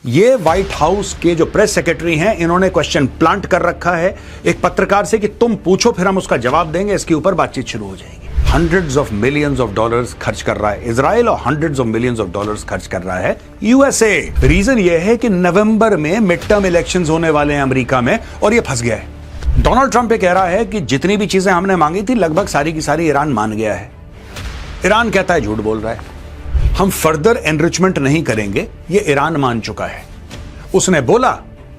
ये white house के जो प्रेस सेक्रेटरी हैं, इन्होंने क्वेश्चन प्लांट कर रखा है एक पत्रकार से कि तुम पूछो फिर हम उसका जवाब देंगे। इसके ऊपर बातचीत शुरू हो जाएगी। Hundreds of millions of dollars खर्च कर रहा है इजराइल और hundreds of millions of dollars खर्च कर रहा है यूएसए। रीजन ये है कि नवंबर में मिड टर्म इलेक्शंस होने वाले हैं अमेरिका में और ये फंस गया है। डोनाल्ड ट्रंप ये कह रहा है कि जितनी भी चीजें हमने मांगी थी लगभग सारी की सारी ईरान मान गया है। ईरान कहता है झूठ बोल रहा है, हम फर्दर एनरिचमेंट नहीं करेंगे, ये ईरान मान चुका है। उसने बोला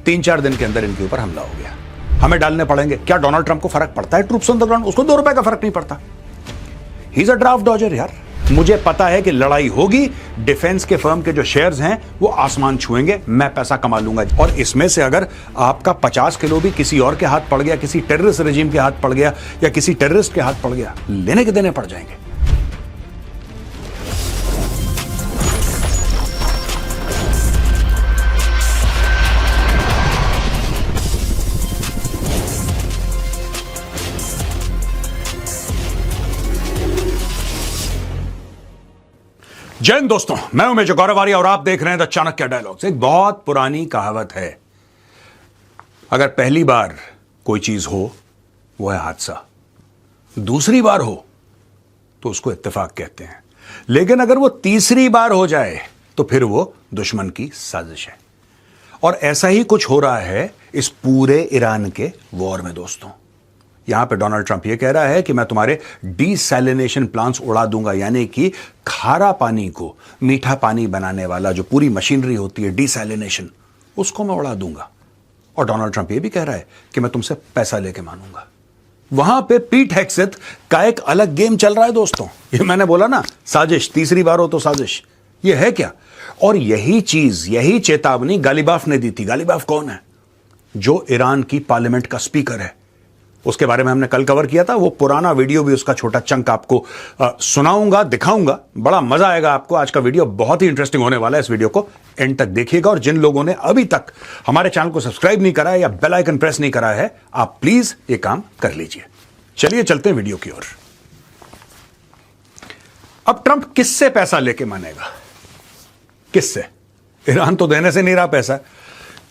3-4 दिन के अंदर इनके ऊपर हमला हो गया, हमें डालने पड़ेंगे। क्या डोनाल्ड ट्रंप को फर्क पड़ता है? ट्रूप्स ऑन द ग्राउंड, उसको 2 रुपए का फर्क नहीं पड़ता। He is a draft Dodger यार। मुझे पता है कि लड़ाई होगी, डिफेंस के फर्म के जो शेयर्स हैं वो आसमान छुएंगे, मैं पैसा कमा लूंगा। और इसमें से अगर आपका 50 किलो भी किसी और के हाथ पड़ गया, किसी टेररिस्ट रेजिम के हाथ पड़ गया या किसी टेररिस्ट के हाथ पड़ गया, लेने के देने पड़ जाएंगे। जय हिंद दोस्तों, मैं हूं मेजर गौरव आर्य और आप देख रहे हैं द चाणक्य डायलॉग्स। एक बहुत पुरानी कहावत है, अगर पहली बार कोई चीज हो वो है हादसा, दूसरी बार हो तो उसको इत्तेफाक कहते हैं, लेकिन अगर वो तीसरी बार हो जाए तो फिर वो दुश्मन की साजिश है। और ऐसा ही कुछ हो रहा है इस पूरे ईरान के वॉर में दोस्तों। यहां पे डोनाल्ड ट्रंप ये कह रहा है कि मैं तुम्हारे डीसैलिनेशन प्लांट्स उड़ा दूंगा, यानी कि खारा पानी को मीठा पानी बनाने वाला जो पूरी मशीनरी होती है डीसैलिनेशन, उसको मैं उड़ा दूंगा। और डोनाल्ड ट्रंप ये भी कह रहा है कि मैं तुमसे पैसा लेके मानूंगा। वहां पे पीट हेग्सेथ का एक अलग गेम चल रहा है दोस्तों। ये मैंने बोला ना, साजिश, तीसरी बार हो तो साजिश, ये है क्या? और यही चीज, यही चेतावनी गालिबाफ ने दी थी। गालिबाफ कौन है? जो ईरान की पार्लियामेंट का स्पीकर है। उसके बारे में हमने कल कवर किया था, वो पुराना वीडियो भी, उसका छोटा चंक आपको सुनाऊंगा, दिखाऊंगा, बड़ा मजा आएगा आपको। आज का वीडियो बहुत ही इंटरेस्टिंग होने वाला है, इस वीडियो को एंड तक देखिएगा। और जिन लोगों ने अभी तक हमारे चैनल को सब्सक्राइब नहीं करा है या बेल आइकन प्रेस नहीं करा है, आप प्लीज ये काम कर लीजिए। चलिए चलते हैं वीडियो की ओर। अब ट्रंप किससे पैसा लेके मानेगा? किससे? ईरान तो देने से नहीं रहा पैसा।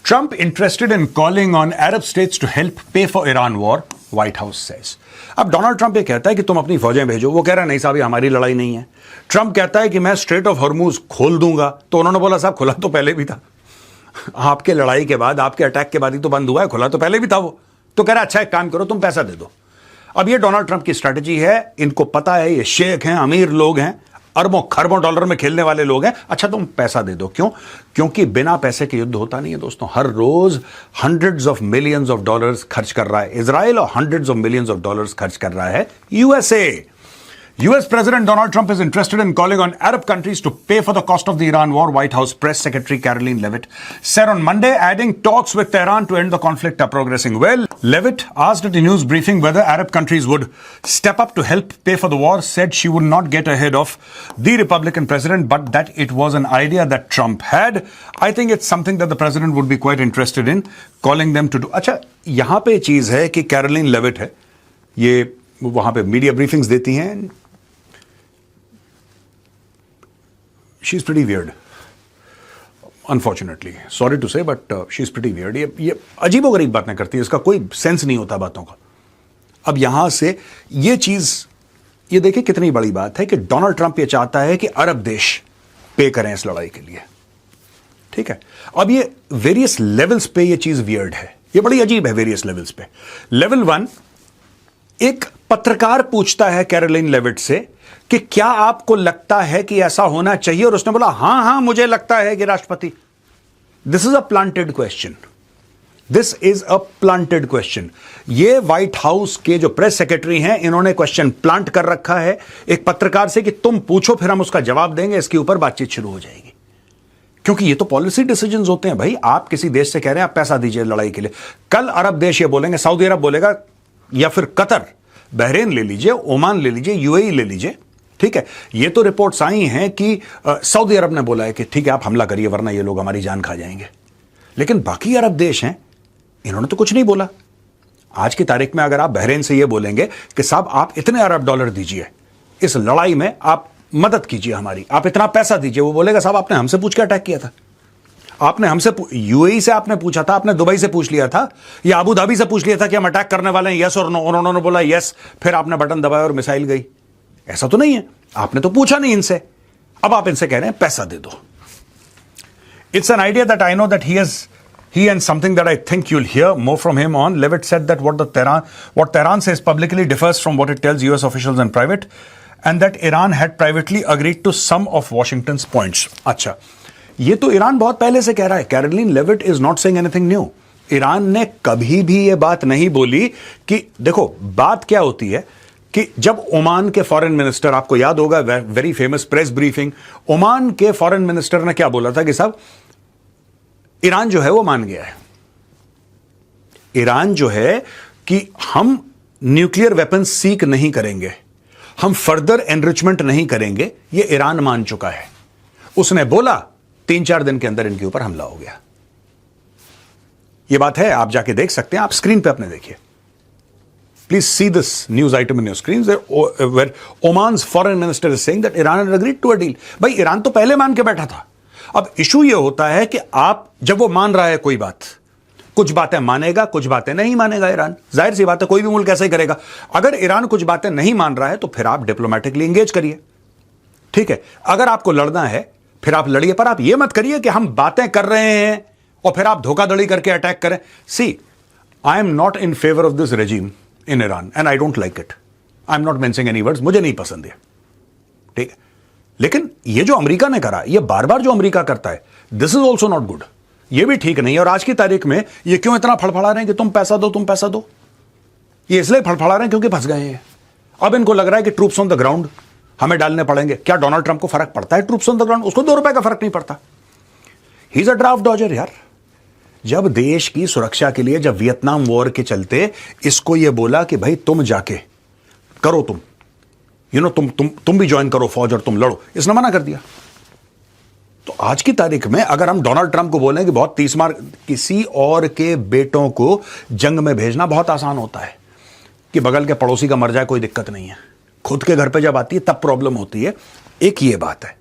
Trump interested in calling on Arab states to help pay for Iran war, White House says. अब डोनाल्ड ट्रंप ये कहता है कि तुम अपनी फौजें भेजो, वो कह रहा है नहीं साहब ये हमारी लड़ाई नहीं है। ट्रंप कहता है कि मैं स्ट्रेट ऑफ हॉर्मुज खोल दूंगा, तो उन्होंने बोला साहब खुला तो पहले भी था, आपके लड़ाई के बाद, आपके अटैक के बाद ही तो बंद हुआ है, खुला तो पहले भी था वो। तो कह रहा है अच्छा एक काम करो, तुम पैसा दे दो। अब ये डोनाल्ड ट्रंप की स्ट्रेटेजी है, इनको पता है ये शेख हैं, अमीर लोग हैं, अरबों खरबों डॉलर में खेलने वाले लोग हैं। अच्छा तुम पैसा दे दो। क्यों? क्योंकि बिना पैसे के युद्ध होता नहीं है दोस्तों। हर रोज hundreds of millions of dollars खर्च कर रहा है इजराइल और hundreds of millions of dollars खर्च कर रहा है USA. US President Donald Trump is interested in calling on Arab countries to pay for the cost of the Iran war, White House Press Secretary Karoline Leavitt said on Monday, adding talks with Tehran to end the conflict are progressing well. Leavitt asked at a news briefing whether Arab countries would step up to help pay for the war, said she would not get ahead of the Republican president, but that it was an idea that Trump had. I think it's something that the president would be quite interested in calling them to do. अच्छा, यहां पे चीज है कि Karoline Leavitt है, ये वहां पे मीडिया ब्रीफिंग्स देती हैं। She's pretty weird, unfortunately. Sorry to say, but she's pretty weird. ये अजीबोगरीब बातें करती है, इसका कोई सेंस नहीं होता बातों का। अब यहां से ये चीज, ये देखिए कितनी बड़ी बात है कि डोनाल्ड ट्रंप ये चाहता है कि अरब देश पे करें इस लड़ाई के लिए। ठीक है, अब ये वेरियस लेवल्स पे ये चीज वियर्ड है, ये बड़ी अजीब है वेरियस लेवल्स पे। लेवल 1, एक पत्रकार पूछता है कैरोलिन लेविट से कि क्या आपको लगता है कि ऐसा होना चाहिए, और उसने बोला हां हां मुझे लगता है कि राष्ट्रपति। This is a planted question, this is a planted question. ये व्हाइट हाउस के जो प्रेस सेक्रेटरी हैं, इन्होंने क्वेश्चन प्लांट कर रखा है एक पत्रकार से कि तुम पूछो फिर हम उसका जवाब देंगे। इसके ऊपर बातचीत शुरू हो जाएगी, क्योंकि ये तो पॉलिसी डिसीजंस होते हैं भाई। आप किसी देश से कह रहे हैं आप पैसा दीजिए लड़ाई के लिए, कल अरब देश ये बोलेंगे, सऊदी अरब बोलेगा या फिर कतर, बहरीन ले लीजिए, ओमान ले लीजिए, यूएई ले लीजिए। ठीक है, ये तो रिपोर्ट्स आई हैं कि सऊदी अरब ने बोला है कि ठीक है आप हमला करिए वरना ये लोग हमारी जान खा जाएंगे। लेकिन बाकी अरब देश हैं, इन्होंने तो कुछ नहीं बोला। आज की तारीख में अगर आप बहरीन से ये बोलेंगे कि साहब आप इतने अरब डॉलर दीजिए, इस लड़ाई में आप मदद कीजिए हमारी, आप इतना पैसा दीजिए, वो बोलेगा साहब आपने हमसे पूछ के अटैक किया था। आपने हमसे यूएई से आपने पूछा था, आपने दुबई से पूछ लिया था या अबू धाबी से पूछ लिया था कि हम अटैक करने वाले हैं, यस और नो, उन्होंने बोला यस, फिर आपने बटन दबाया और मिसाइल गई? ऐसा तो नहीं है, आपने तो पूछा नहीं इनसे, अब आप इनसे कह रहे हैं पैसा दे दो। It's an idea that I know that he and something that I think you'll hear more from him on. Levitt said that what Tehran says publicly differs from what it tells US officials in private, and that Iran had privately agreed to some of Washington's points. अच्छा, ये तो Iran बहुत पहले से कह रहा है। Karoline Leavitt is not saying anything new. Iran ने कभी भी ये बात नहीं बोली कि देखो बात क्या होती है कि जब ओमान के फॉरेन मिनिस्टर, आपको याद होगा very famous press briefing, Oman के फॉरेन मिनिस्टर ने क्या बोला था कि साहब ईरान जो है वो मान गया है, ईरान जो है कि हम न्यूक्लियर वेपन सीक नहीं करेंगे, हम फर्दर एनरिचमेंट नहीं करेंगे, ये ईरान मान चुका है। उसने बोला 3-4 दिन के अंदर इनके ऊपर हमला हो गया। ये बात है, आप जाके देख सकते हैं, आप स्क्रीन पे अपने देखिए, please see this news item in your screen where Oman's foreign minister is saying that Iran had agreed to a deal. भाई ईरान तो पहले मान के बैठा था। अब इशू ये होता है कि आप जब वो मान रहा है कोई बात, कुछ बातें मानेगा, कुछ बातें नहीं मानेगा ईरान, जाहिर सी बात है, कोई भी मुल्क ऐसा ही करेगा। अगर ईरान कुछ बातें नहीं मान रहा है तो फिर आप डिप्लोमेटिकली इंगेज करिए, ठीक है। अगर आपको लड़ना है फिर आप लड़िए, पर आप ये मत करिए कि हम बातें कर रहे हैं और फिर आप धोखाधड़ी करके अटैक करें। See, I am not in favour of this regime in Iran and I don't like it. I am not mentioning any words, मुझे नहीं पसंद है, ठीक है। लेकिन ये जो अमेरिका ने करा, ये बार बार जो अमेरिका करता है, this is also not good, ये भी ठीक नहीं है। और आज की तारीख में ये क्यों इतना फड़फड़ा रहे हैं कि तुम पैसा दो, तुम पैसा दो? ये इसलिए फड़फड़ा रहे हैं क्योंकि फंस गए हैं। अब इनको लग रहा है कि ट्रूप्स ऑन द ग्राउंड हमें डालने पड़ेंगे। क्या डोनाल्ड ट्रंप को फर्क पड़ता है ट्रूप्स ऑन द ग्राउंड? उसको 2 रुपए का फर्क नहीं पड़ता। He is a draft Dodger यार। जब देश की सुरक्षा के लिए, जब वियतनाम वॉर के चलते इसको यह बोला कि भाई तुम जाके करो, तुम तुम भी ज्वाइन करो फौज और तुम लड़ो, इसने मना कर दिया। तो आज की तारीख में अगर हम डोनाल्ड ट्रंप को बोलें कि बहुत 30 मार, किसी और के बेटों को जंग में भेजना बहुत आसान होता है कि बगल के पड़ोसी का मर जाए कोई दिक्कत नहीं है, खुद के घर पे जब आती है तब प्रॉब्लम होती है। एक ये बात है,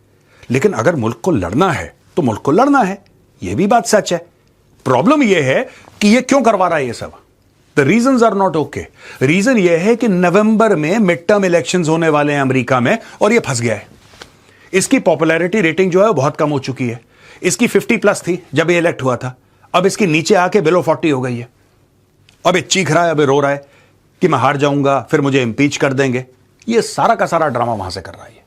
लेकिन अगर मुल्क को लड़ना है तो मुल्क को लड़ना है, यह भी बात सच है। प्रॉब्लम यह है कि यह क्यों करवा रहा है ये सब। The reasons are not okay. Reason यह है कि नवंबर में मिड टर्म इलेक्शंस होने वाले हैं अमेरिका में और यह फंस गया है। इसकी पॉपुलैरिटी रेटिंग जो है बहुत कम हो चुकी है। इसकी 50+ थी जब ये इलेक्ट हुआ था, अब इसकी नीचे आके बिलो 40 हो गई है। अब ये चीख रहा है, अब ये रो रहा है कि मैं हार जाऊंगा, फिर मुझे इंपीच कर देंगे। ये सारा का सारा ड्रामा वहां से कर रहा है।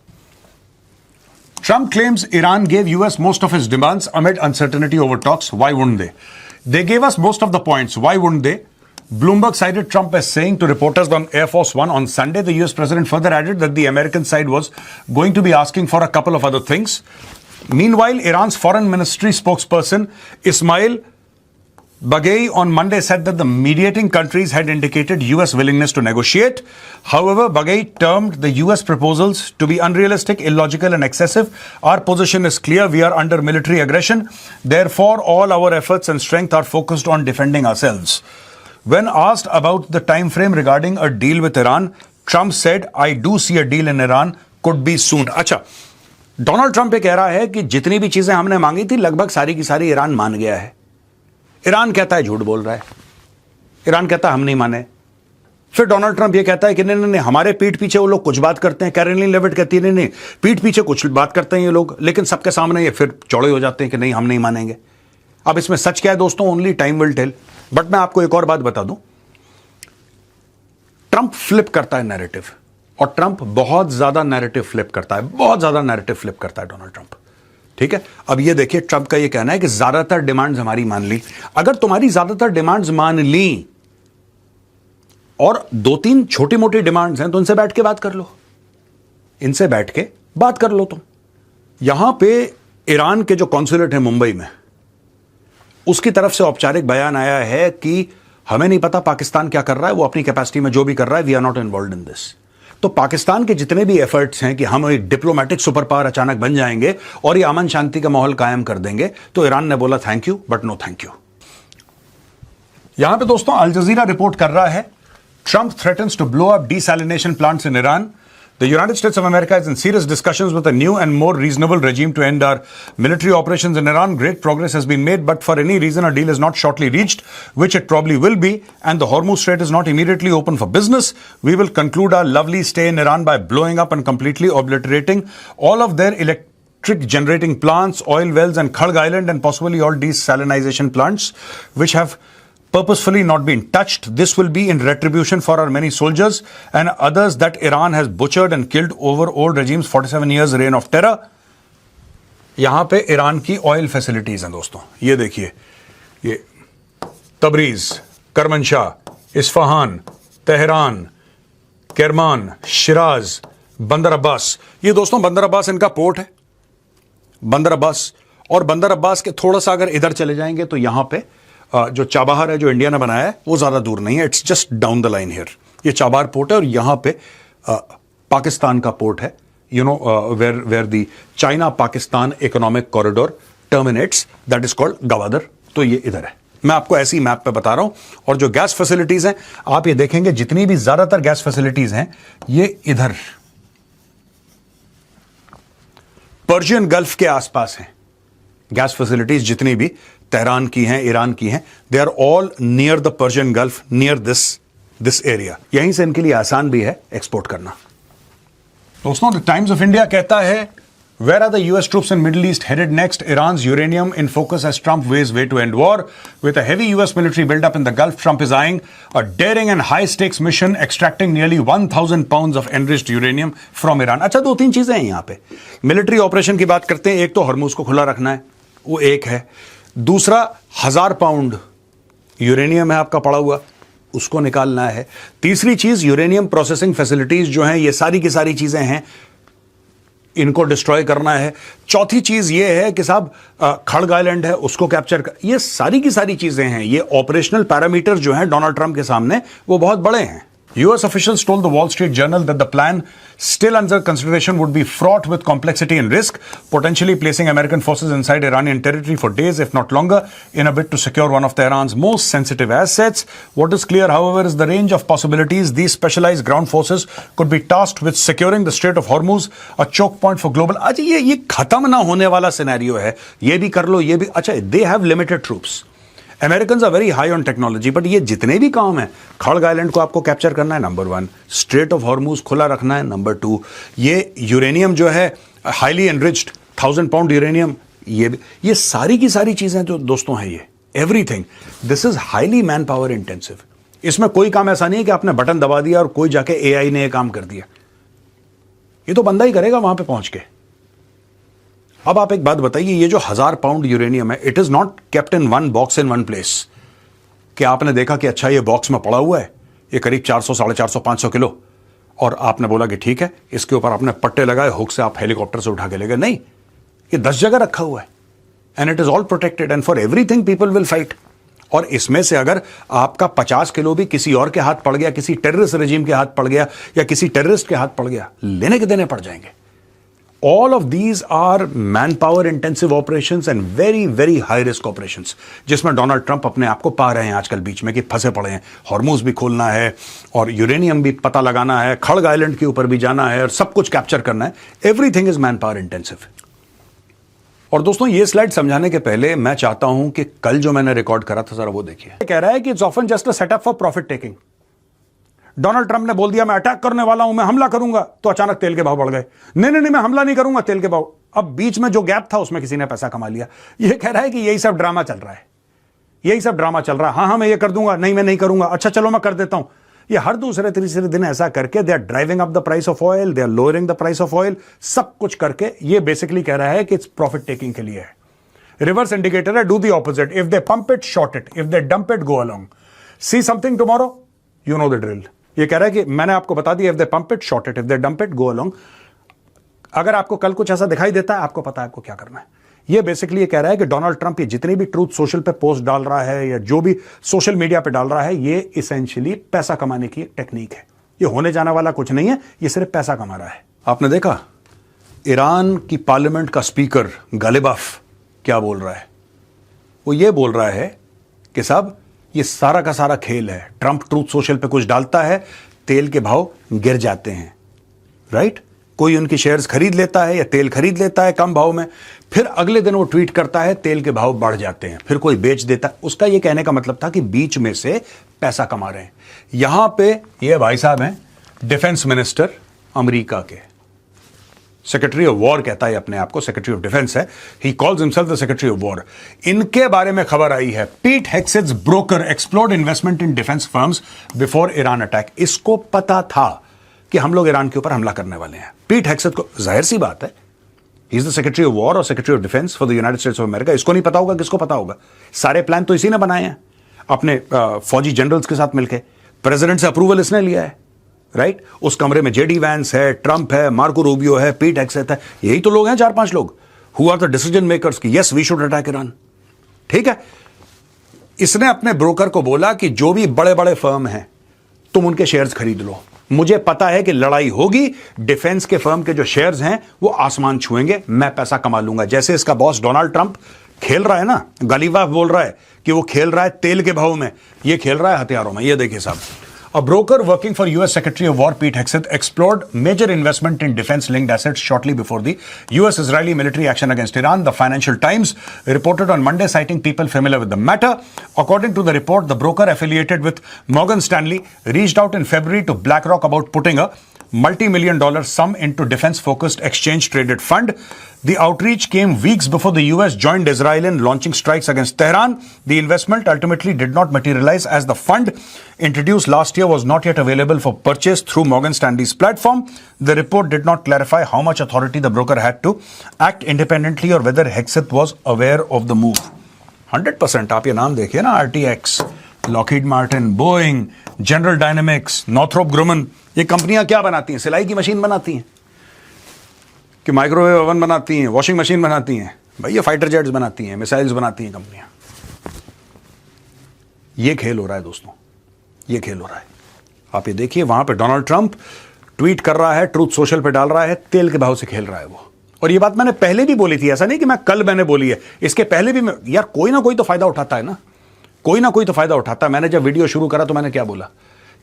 Trump claims Iran gave US most of its demands amid uncertainty over talks. Why wouldn't they? They gave us most of the points. Why wouldn't they? Bloomberg cited Trump as saying to reporters on Air Force One on Sunday. The US president further added that the American side was going to be asking for a couple of other things. Meanwhile, Iran's foreign ministry spokesperson Ismail Baghei on Monday said that the mediating countries had indicated US willingness to negotiate. However, Baghei termed the US proposals to be unrealistic, illogical and excessive. Our position is clear. We are under military aggression. Therefore, all our efforts and strength are focused on defending ourselves. When asked about the time frame regarding a deal with Iran, Trump said, I do see a deal in Iran could be soon. अच्छा, Donald Trump ये कह रहा है कि जितनी भी चीजें हमने मांगी थी लगभग सारी की सारी ईरान मान गया है। ईरान कहता है झूठ बोल रहा है, ईरान कहता है हम नहीं माने। फिर डोनाल्ड ट्रंप ये कहता है कि नहीं नहीं नहीं, हमारे पीठ पीछे वो लोग कुछ बात करते हैं। कैरोलिन लेविट कहती है नहीं नहीं, पीठ पीछे कुछ बात करते हैं ये लोग, लेकिन सबके सामने ये फिर चौड़े हो जाते हैं कि नहीं हम नहीं मानेंगे। अब इसमें सच क्या है दोस्तों, only time will tell. But मैं आपको एक और बात बता दूं, ट्रंप फ्लिप करता है नैरेटिव, और ट्रंप बहुत ज्यादा नैरेटिव फ्लिप करता है, बहुत ज्यादा नैरेटिव फ्लिप करता है डोनाल्ड ट्रंप, ठीक है। अब ये देखिए, ट्रंप का ये कहना है कि ज्यादातर डिमांड्स हमारी मान ली। अगर तुम्हारी ज्यादातर डिमांड्स मान ली और 2-3 छोटी मोटी डिमांड्स हैं तो इनसे बैठ के बात कर लो, इनसे बैठ के बात कर लो। तुम यहां पे ईरान के जो कॉन्सुलेट है मुंबई में, उसकी तरफ से औपचारिक बयान आया है कि हमें नहीं पता पाकिस्तान क्या कर रहा है, वो अपनी कैपेसिटी में जो भी कर रहा है, we are not involved in this. तो पाकिस्तान के जितने भी एफर्ट्स हैं कि हम एक डिप्लोमेटिक सुपर पावर अचानक बन जाएंगे और ये अमन शांति का माहौल कायम कर देंगे, तो ईरान ने बोला thank you but no thank you. यहां पे दोस्तों अल जजीरा रिपोर्ट कर रहा है, Trump threatens to blow up desalination plants in Iran. The United States of America is in serious discussions with a new and more reasonable regime to end our military operations in Iran. Great progress has been made, but for any reason, a deal is not shortly reached, which it probably will be, and the Hormuz Strait is not immediately open for business. We will conclude our lovely stay in Iran by blowing up and completely obliterating all of their electric generating plants, oil wells, and Kharg Island, and possibly all desalinization plants, which have purposefully not been touched. This will be in retribution for our many soldiers and others that Iran has butchered and killed over old regime's 47 years reign of terror. यहां पे Iran की oil facilities हैं दोस्तों, ये देखिए, ये Tabriz, करमनशाह, Isfahan, Tehran, Kerman, Siraj, बंदर अब्बास। ये दोस्तों बंदर अब्बास इनका पोर्ट है, बंदर अब्बास। और बंदर अब्बास के थोड़ा सा अगर इधर चले जाएंगे तो यहां पे जो चाबहार है जो इंडिया ने बनाया है वो ज्यादा दूर नहीं है, it's just down the line here. ये चाबहार पोर्ट है और यहां पे पाकिस्तान का पोर्ट है, you know, where the China Pakistan economic corridor terminates, that is called Gwadar. तो ये इधर है, मैं आपको ऐसी मैप पे बता रहा हूं। और जो गैस फैसिलिटीज हैं आप ये देखेंगे, जितनी भी ज्यादातर गैस फैसिलिटीज हैं ये इधर पर्शियन गल्फ के आसपास हैं। गैस फैसिलिटीज जितनी भी तेहरान की हैं, ईरान की हैं, they are all near the Persian Gulf, near this area. यहीं से इनके लिए आसान भी है एक्सपोर्ट करना। दोस्तों, द टाइम्स ऑफ इंडिया कहता है, where are the US troops in Middle East headed next? Iran's uranium in focus as Trump weighs way to end war. With a heavy US military buildup in the Gulf, Trump is eyeing a daring and high-stakes mission extracting nearly 1,000 pounds of enriched uranium from Iran. अच्छा, दो तीन चीजें हैं यहां पे। Military operation की बात करते हैं, एक तो हरमुज को खुला रखना है, वो एक है। दूसरा 1,000 पाउंड यूरेनियम है आपका पड़ा हुआ, उसको निकालना है। तीसरी चीज यूरेनियम प्रोसेसिंग फैसिलिटीज जो हैं, ये सारी की सारी चीजें हैं, इनको डिस्ट्रॉय करना है। चौथी चीज ये है कि साहब खड़ग आइलैंड है, उसको कैप्चर कर, ये सारी की सारी चीजें हैं। ये ऑपरेशनल पैरामीटर जो हैं डोनाल्ड ट्रंप के सामने वो बहुत बड़े हैं। US officials told the Wall Street Journal that the plan, still under consideration, would be fraught with complexity and risk, potentially placing American forces inside Iranian territory for days, if not longer, in a bid to secure one of Tehran's most sensitive assets. What is clear, however, is the range of possibilities. These specialized ground forces could be tasked with securing the Strait of Hormuz, a choke point for global. अच्छा, ये खत्म ना होने वाला scenario है। ये भी कर लो, ये भी। अच्छा, they have limited troops. American are very high on technology, but ये जितने भी काम है, खड़ग आइलैंड को आपको कैप्चर करना है, नंबर 1। स्ट्रेट ऑफ हॉर्मूज खुला रखना है, नंबर 2। ये यूरेनियम जो है हाईली एनरिच्ड 1,000 पाउंड यूरेनियम, ये सारी की सारी चीजें जो दोस्तों हैं, ये everything, this is highly man power intensive. इसमें कोई काम ऐसा नहीं है कि आपने बटन दबा दिया और कोई जाके AI ने ये काम कर दिया। ये तो बंदा ही करेगा वहां पे पहुंच के। अब आप एक बात बताइए, ये जो 1,000 पाउंड यूरेनियम है, it is not kept in one box in one place. कि आपने देखा कि अच्छा ये बॉक्स में पड़ा हुआ है, ये करीब 400, 450, 500 किलो, और आपने बोला कि ठीक है, इसके ऊपर आपने पट्टे लगाए, हुक से आप हेलीकॉप्टर से उठा के ले गए। नहीं, ये 10 जगह रखा हुआ है, and it is all protected, and for everything people will fight. और इसमें से अगर आपका 50 किलो भी किसी और के हाथ पड़ गया, किसी टेररिस्ट रेजिम के हाथ पड़ गया, या किसी टेररिस्ट के हाथ पड़ गया, लेने के देने पड़ जाएंगे। All of these are manpower intensive operations and very very high risk operations, जिसमें डोनाल्ड ट्रंप अपने आप को पा रहे हैं आजकल बीच में कि फंसे पड़े हैं। हॉर्मूज भी खोलना है और यूरेनियम भी पता लगाना है, खड़ग आइलैंड के ऊपर भी जाना है और सब कुछ कैप्चर करना है। Everything is man power intensive. और दोस्तों, ये स्लाइड समझाने के पहले मैं चाहता हूं कि कल जो मैंने रिकॉर्ड करा था, जरा वो देखिए। कह रहा है कि it's often just a setup for profit taking. Donald Trump ने बोल दिया मैं अटैक करने वाला हूं, मैं हमला करूंगा, तो अचानक तेल के भाव बढ़ गए। नहीं, मैं हमला नहीं करूंगा, तेल के भाव। अब बीच में जो गैप था उसमें किसी ने पैसा कमा लिया। ये कह रहा है कि यही सब ड्रामा चल रहा है, यही सब ड्रामा चल रहा है। हाँ, मैं ये कर दूंगा, नहीं मैं नहीं करूंगा, अच्छा चलो मैं कर देता हूं। ये हर दूसरे तीसरे दिन ऐसा करके they are driving up the price of oil, they are lowering the price of oil, सब कुछ करके ये बेसिकली कह रहा है कि इट्स प्रॉफिट टेकिंग के लिए है। रिवर्स इंडिकेटर है, do the opposite. If they pump it, short it, if they dump it, go along, see something tomorrow, you know the drill. ये कह रहा है कि मैंने आपको बता दिया, if they pump it, short it, if they dump it, go along. अगर आपको कल कुछ ऐसा दिखाई देता है, आपको पता है आपको क्या करना है। ये बेसिकली ये कह रहा है कि डोनाल्ड ट्रंप ये जितने भी ट्रूथ सोशल पे पोस्ट डाल रहा है या जो भी सोशल मीडिया पे डाल रहा है, ये इसेंशियली पैसा कमाने की टेक्निक है। ये होने जाने वाला कुछ नहीं है, ये सिर्फ पैसा कमा रहा है। आपने देखा ईरान की पार्लियामेंट का स्पीकर गालिबाफ क्या बोल रहा है? वो ये बोल रहा है कि साहब ये सारा का सारा खेल है। ट्रंप ट्रूथ सोशल पे कुछ डालता है, तेल के भाव गिर जाते हैं। राइट? कोई उनकी शेयर्स खरीद लेता है या तेल खरीद लेता है कम भाव में, फिर अगले दिन वो ट्वीट करता है तेल के भाव बढ़ जाते हैं, फिर कोई बेच देता है। उसका ये कहने का मतलब था कि बीच में से पैसा कमा रहे हैं। यहां पे ये भाई साहब हैं डिफेंस मिनिस्टर अमेरिका के, सेक्रेटरी ऑफ वॉर कहता है अपने आप को, सेक्रेटरी ऑफ डिफेंस है, he calls himself the secretary of war. इनके बारे में खबर आई है, Pete Hegseth's broker explored investment in defence firms before Iran attack. इसको पता था कि हम लोग ईरान के ऊपर हमला करने वाले हैं। पीट हेग्सेट को, जाहिर सी बात है, he is the secretary of war और secretary of defence for the United States of America. इसको नहीं पता होगा, किसको पता होगा? सारे प्लान तो इसी ने बनाए हैं अपने फौजी जनरल्स के साथ मिलकर। प्रेसिडेंट से अप्रूवल इसने लिया है, राइट? उस कमरे में जेडी वैंस है, ट्रंप है, मार्को रूबियो है, पीट हेग्सेट है, यही तो लोग हैं, 4-5 लोग who are the decision makers की yes we should attack Iran. ठीक है, इसने अपने ब्रोकर को बोला कि जो भी बड़े बड़े फर्म हैं तुम उनके शेयर्स खरीद लो, मुझे पता है कि लड़ाई होगी, डिफेंस के फर्म के जो शेयर्स हैं वो आसमान छुएंगे, मैं पैसा कमा लूंगा। जैसे इसका बॉस डोनाल्ड ट्रंप खेल रहा है ना, गालिबाफ बोल रहा है कि वो खेल रहा है तेल के भाव में, ये खेल रहा है हथियारों में। ये देखिए साहब, a broker working for US Secretary of War Pete Hegseth explored major investment in defense-linked assets shortly before the US-Israeli military action against Iran. The Financial Times reported on Monday, citing people familiar with the matter. According to the report, the broker affiliated with Morgan Stanley reached out in February to BlackRock about putting a multi-million-dollar sum into defense-focused exchange-traded fund. The outreach came weeks before the US joined Israel in launching strikes against Tehran. The investment ultimately did not materialize as the fund introduced last year was not yet available for purchase through Morgan Stanley's platform. The report did not clarify how much authority the broker had to act independently or whether Hegseth was aware of the move. 100% आप ये नाम देखिए ना, RTX, Lockheed Martin, Boeing, General Dynamics, Northrop Grumman, ये कंपनियां क्या बनाती हैं? सिलाई की मशीन बनाती हैं, कि माइक्रोवेव ओवन बनाती हैं, वॉशिंग मशीन बनाती हैं, भाई ये फाइटर जेट्स बनाती हैं, मिसाइल्स बनाती हैं कंपनियां। ये खेल हो रहा है दोस्तों, ये खेल हो रहा है। आप ये देखिए, वहां पे डोनाल्ड ट्रंप ट्वीट कर रहा है, ट्रूथ सोशल पे डाल रहा है, तेल के भाव से खेल रहा है वो। और ये बात मैंने पहले भी बोली थी, ऐसा नहीं कि मैंने बोली है, इसके पहले भी यार कोई ना कोई तो फायदा उठाता है ना, कोई ना कोई तो फायदा उठाता है। मैंने जब वीडियो शुरू करा तो मैंने क्या बोला?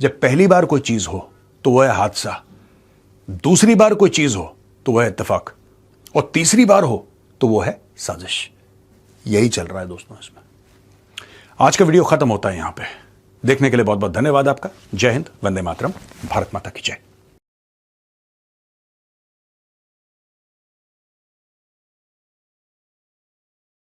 जब पहली बार कोई चीज हो तो वह है हादसा, दूसरी बार कोई चीज हो तो वह है इत्तेफाक, और तीसरी बार हो तो वो है साजिश। यही चल रहा है दोस्तों इसमें। आज का वीडियो खत्म होता है यहां पे। देखने के लिए बहुत बहुत धन्यवाद आपका। जय हिंद, वंदे मातरम, भारत माता की जय।